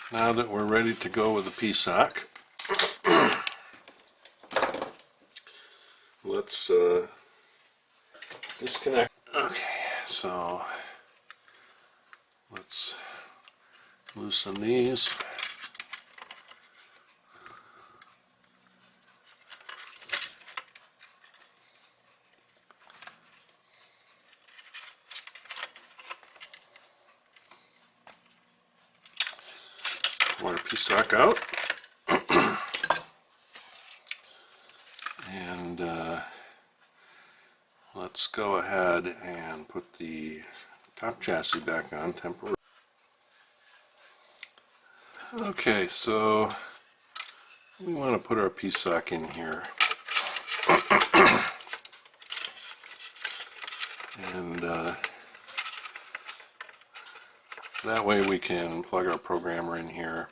Now that we're ready to go with the PSoC, let's disconnect. Okay, so let's loosen these. Pull our PSoC out. And let's go ahead and put the top chassis back on temporarily. Okay, so we want to put our PSoC in here. And that way we can plug our programmer in here,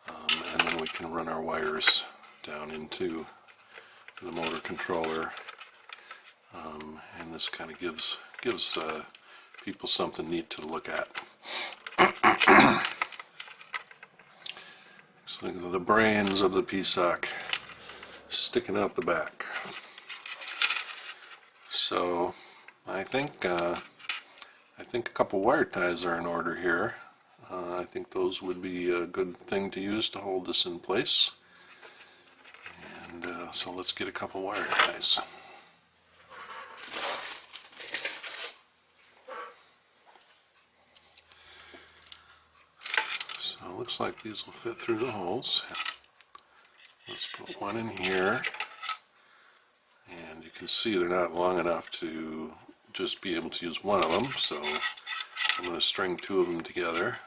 and then we can run our wires down into the motor controller, and this kind of gives people something neat to look at. So the brains of the PSoC sticking out the back. So I think a couple wire ties are in order here. I think those would be a good thing to use to hold this in place. And so let's get a couple wire ties. So it looks like these will fit through the holes. Let's put one in here. And you can see they're not long enough to just be able to use one of them, so I'm going to string two of them together.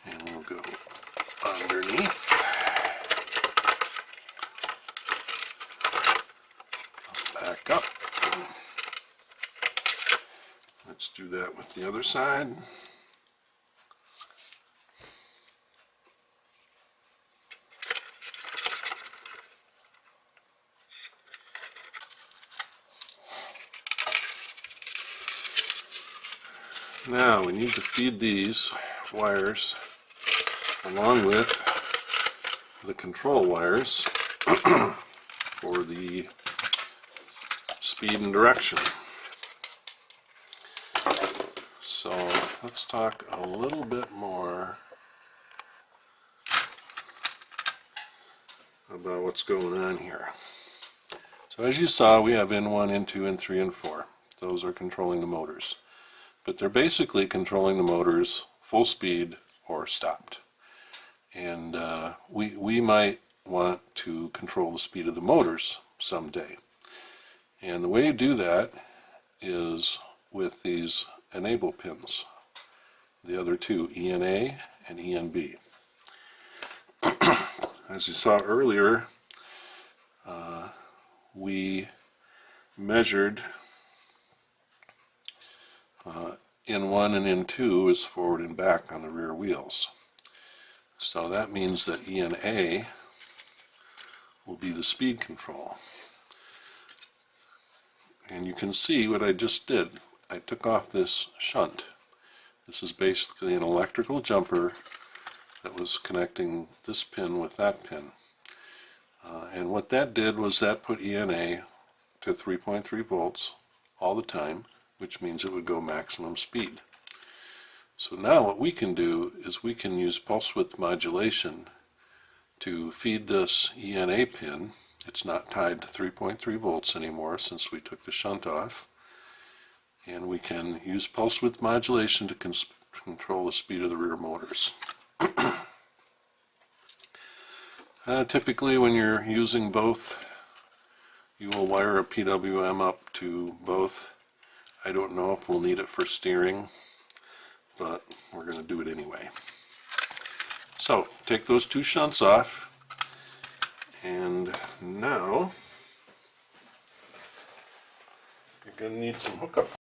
And we'll go underneath. Back up. Let's do that with the other side. Now we need to feed these wires along with the control wires for the speed and direction. So let's talk a little bit more about what's going on here. So as you saw, we have N1, N2, N3, and 4. Those are controlling the motors. But they're basically controlling the motors full speed or stopped. And we might want to control the speed of the motors someday. And the way you do that is with these enable pins, the other two, ENA and ENB. As you saw earlier, we measured N1 and N2 is forward and back on the rear wheels. So that means that ENA will be the speed control. And you can see what I just did. I took off this shunt. This is basically an electrical jumper that was connecting this pin with that pin. And what that did was that put ENA to 3.3 volts all the time, which means it would go maximum speed. So now what we can do is we can use pulse width modulation to feed this ENA pin. It's not tied to 3.3 volts anymore since we took the shunt off. And we can use pulse width modulation to control the speed of the rear motors. Typically when you're using both, you will wire a PWM up to both. I don't know if we'll need it for steering, but we're going to do it anyway. So take those two shunts off, and now you're going to need some hookup